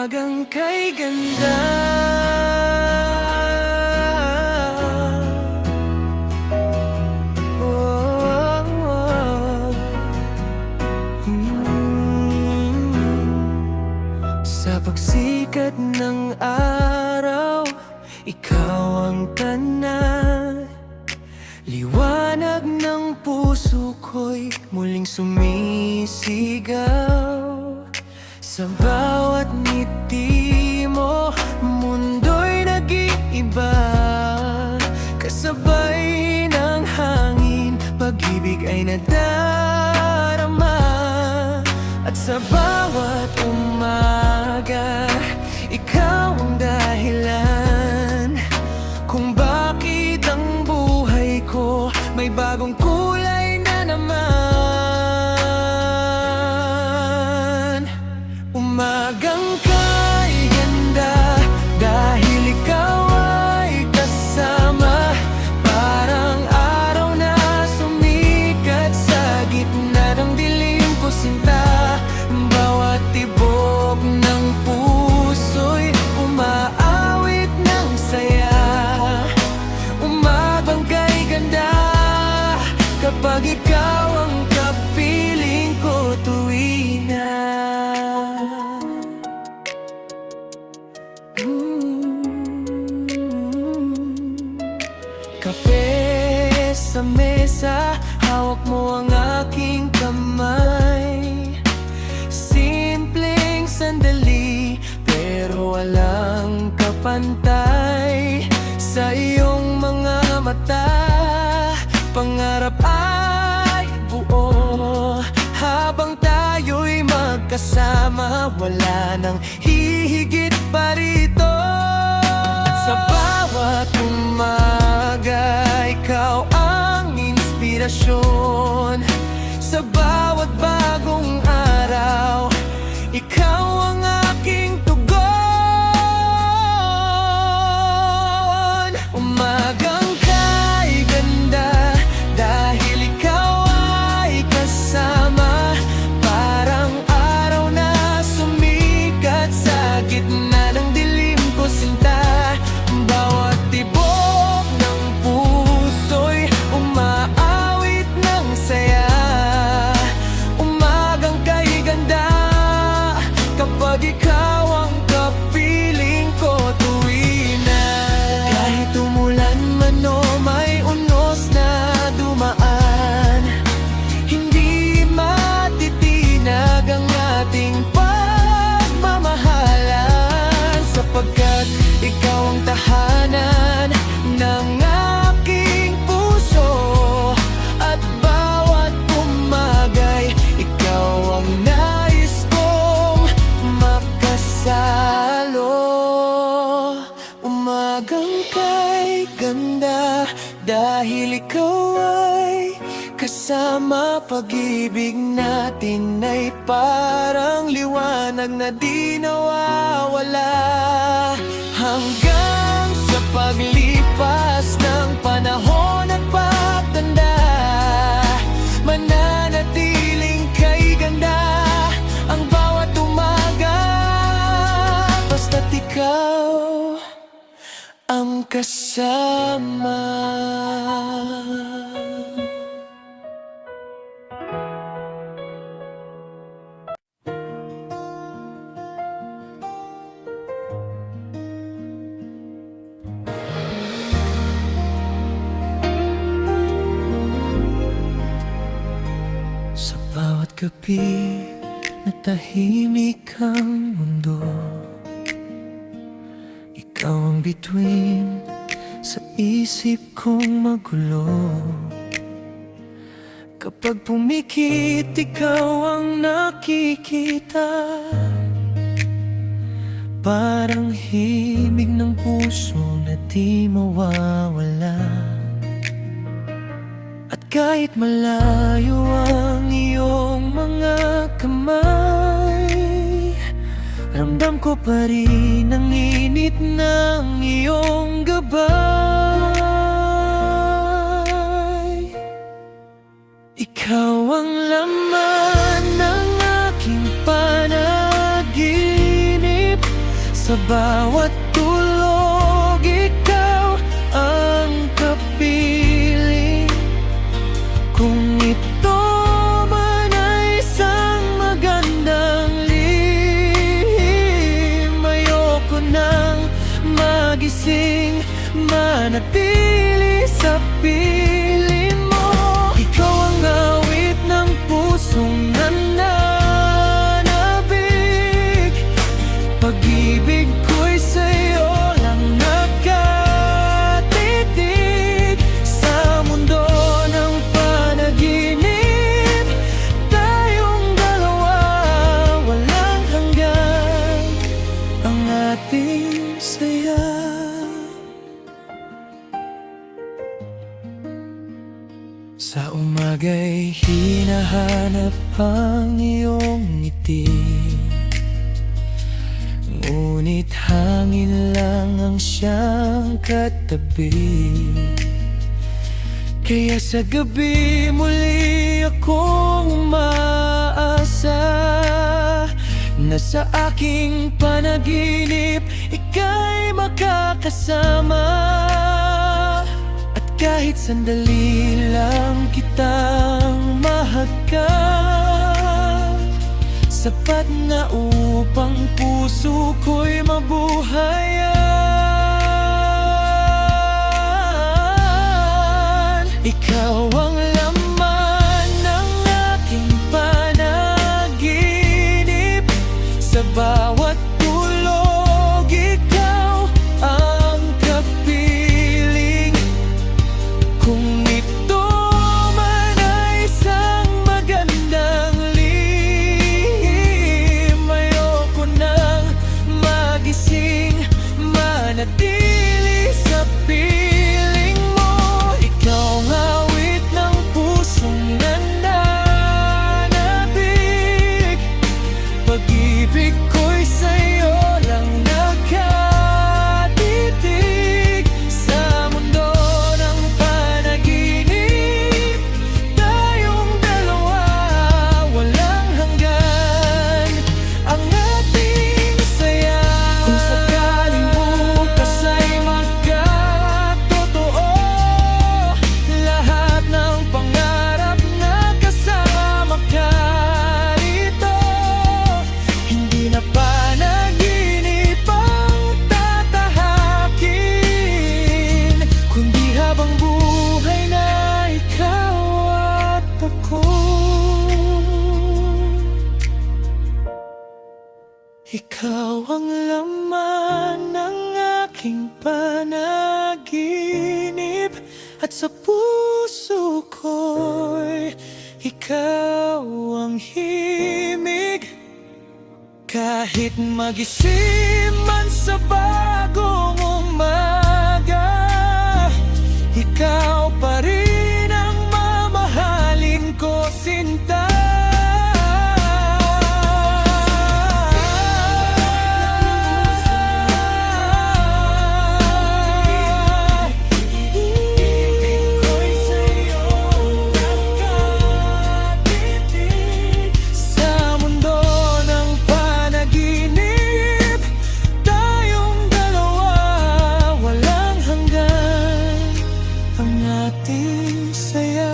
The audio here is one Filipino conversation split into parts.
Umagang kay ganda. Oh, oh, oh. Sa pagsikat ng araw, ikaw ang tanan. Liwanag ng puso ko'y muling sumisigaw. Sa bawat ngiti mo, mundo'y nag-iiba. Kasabay ng hangin, pag-ibig ay nadarama. At sa bawat umaga, ikaw ang dahilan kung bakit ang buhay ko may bagong kulay na naman. Umagang kay ganda, dahil ikaw ay kasama. Parang araw na sumikat sa gitna ng dilim ko, sinta. Bawat tibok ng puso'y umaawit ng saya. Umagang kay ganda, kapag ikaw ang kapiling ko tuwi na. Kape sa mesa, hawak mo ang aking kamay. Simpleng sandali, pero walang kapantay. Sa iyong mga mata, pangarap ay buo. Habang tayo'y magkasama, wala nang hihigit pa rito. At sa bawat umaga, ikaw ang inspirasyon. Sa bawat bagong araw, ikaw ang aking tugon. Umagang kay ganda, dahil ikaw ay kasama. Parang araw na sumikat sa gitna ng dilim ko, sinta. Bawat tibok ng puso'y umaawit ng saya. Umagang kay ganda, kapag ikaw ang kapiling ko tuwi na. Kahit umulan man o may unos na dumaan, hindi matitinag ang ating pagmamahalan. Sapagkat ikaw ang tahanan ng aking puso. At bawat umaga'y ikaw ang nais kong makasalo. Umagang kay ganda, dahil ikaw ay kasama. Pag-ibig natin ay parang liwanag na di nawawala. Hanggang sa paglipas ng panahon at pagtanda, mananatiling kay ganda ang bawat umaga. Basta't ikaw ang kasama. Sa bawat gabi na tahimik ang mundo, ikaw ang bituin sa isip kong magulo. Kapag pumikit, ikaw ang nakikita. Parang himig ng puso na di mawawala. At kahit malayo ang iyong mga kamay, ramdam ko pa rin ang init ng iyong gabay. Ikaw ang laman ng aking panaginip. Sa bawat tulog, ikaw ang kapiling. Kung ito man ay isang magandang lihim, ayoko nang magising, manatili sa piling mo. Ikaw ang awit ng pusong nananabig. Pag-ibig ko'y sa'yo lang nakatitig. Sa mundo ng panaginip, tayong dalawa, walang hanggan ang ating saya. Sa umaga'y hinahanap ang iyong ngiti, ngunit hangin lang ang siyang katabi. Kaya sa gabi muli akong umaasa na sa aking panaginip ika'y makakasama. At kahit sandali lang kitang mahagkan, sapat na upang puso ko'y mabuhayan. Ikaw ang laman ng aking panaginip. Sa bawat tulog, ikaw ang kapiling. Kung ito man ay isang magandang lihim, ayoko nang magising, manatili sa piling mo. Ikaw ang awit ng pusong nananabig. Pag-ibig ko'y sa'yo lang nakatitig. Sa mundo ng panaginip, tayong dalawa, walang hanggan ang ating saya. Kung sakaling bukas ay magkatotoo, lahat ng pangarap na kasama ka rito, hindi na panaginip ang tatahakin, kundi habang buhay na ikaw at ako. Ikaw ang laman ng aking panaginip, at sa puso ko'y ikaw ang himig. Kahit magising man sa bagong umaga, ikaw pa rin ang mamahalin ko, sinta. Sa mundo ng panaginip, tayong dalawa, walang hanggan ang ating saya.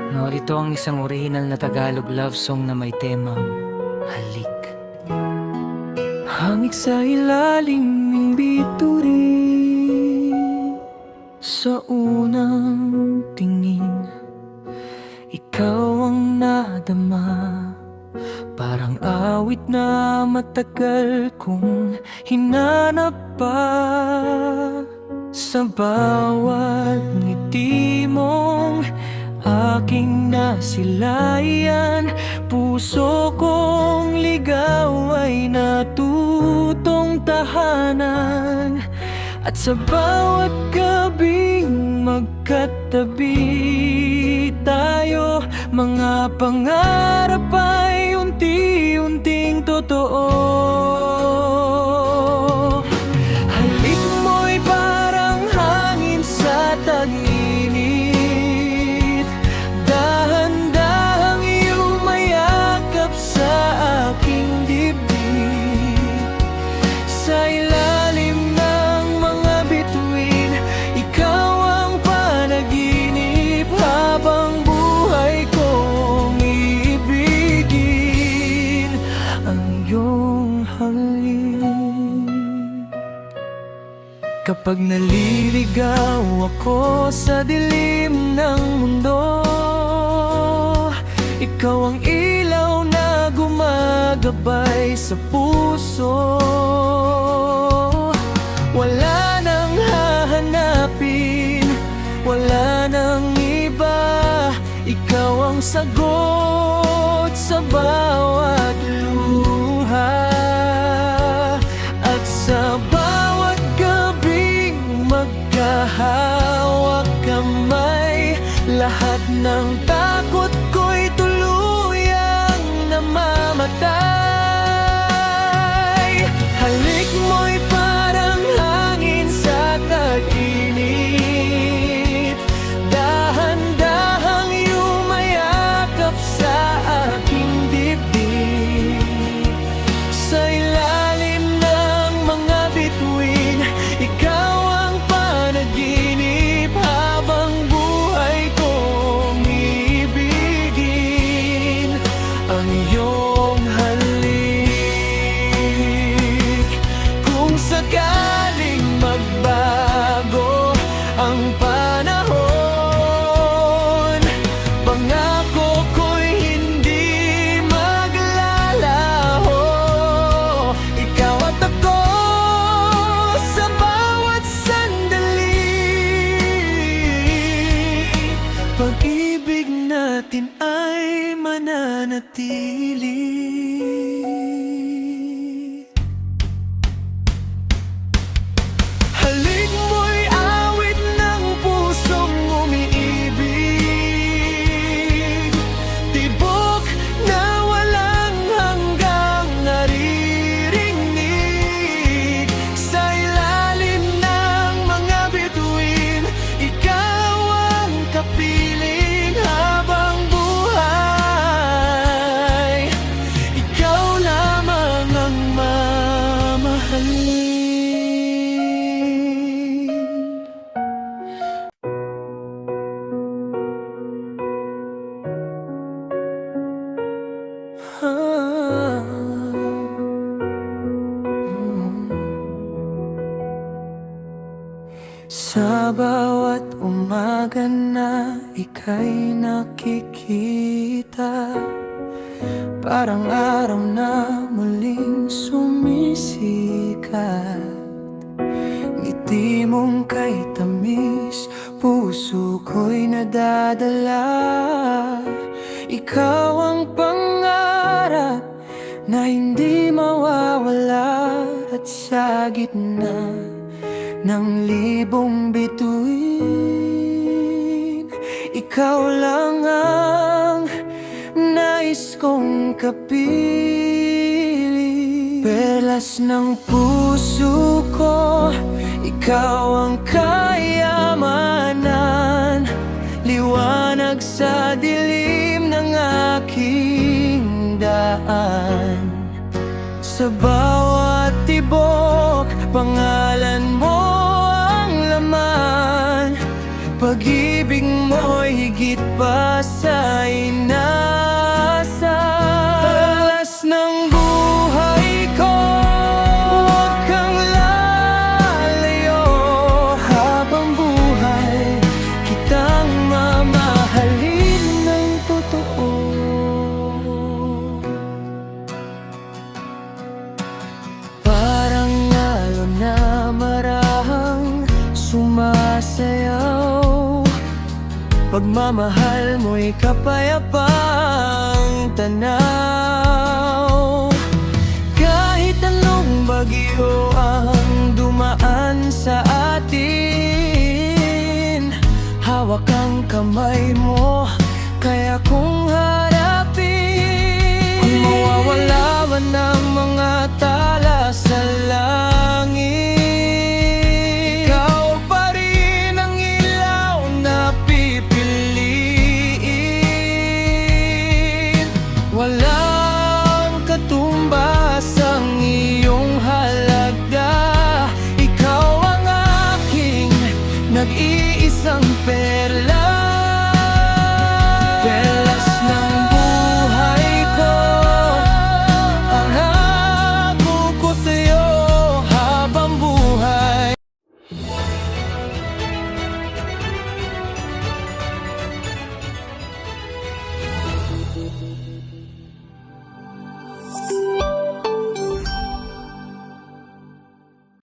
Narito ang isang original na Tagalog love song na may temang halik. Hangik sa ilalim ng bituin, sa unang tingin, ikaw ang nadama. Parang awit na matagal kong hinanap pa. Sa bawat ngiti mong aking nasilayan, puso kong ligaw ay natutong tahanan. At sa bawat gabing magkatabi tayo, mga pangarap ay unti-unti unti-unting totoo. Halik mo'y parang hangin sa tag-init, dahan-dahang yumayakap sa aking dibdib. Sa ilalim ng mga bituin, ikaw ang panaginip, habang buhay kong iibigin ang iyong hangin. Kapag naliligaw ako sa dilim ng mundo, ikaw ang ilaw na gumagabay sa puso. Wala nang hahanapin, wala nang iba, ikaw ang sagot sa bawat luha. At sa bawat gabing magkahawak kamay, lahat ng takot ko'y tuluyang namamatay. Halik mo'y parang hangin sa tag-init, dahan-dahang yumayakap sa aking dibdib. Sa ilalim ng mga bituin, ikaw ang panaginip, habang buhay kong iibigin ang iyong halik. Kung sakaling magbago ang panahon, pangako ko'y hindi maglalaho. Ikaw at ako sa bawat sandali, pag-ibig natin ay mananatili. Halik mo'y awit ng pusong umiibig, tibok na walang hanggang naririnig. Sa ilalim ng mga bituin, ikaw ang kapiling, habang buhay ikaw lamang ang mamahalin. Sa bawat umaga na ika'y nakikita, parang araw na muling sumisikat. Ngiti mong kay tamis, puso ko'y nadadala. Ikaw ang pangarap na hindi mawawala, at sa gitna ng libong bituin, ikaw lang ang nais kong kapiling. Perlas ng puso ko, ikaw ang kayamanan, liwanag sa dilim ng aking daan. Sa bawat tibok, pangalan mo ang laman, pag-ibig mo'y higit pa sa inaasahan. Perlas ng buhay ko, huwag kang lalayo, habang buhay kitang mamahalin ng totoo. Parang alon na marahang sumasayaw, pagmamahal mo'y kapayapang tanaw. Kahit anong bagyo ang dumaan sa atin, hawak ang kamay mo, kaya kung harapin, kung mawawala nag-iwan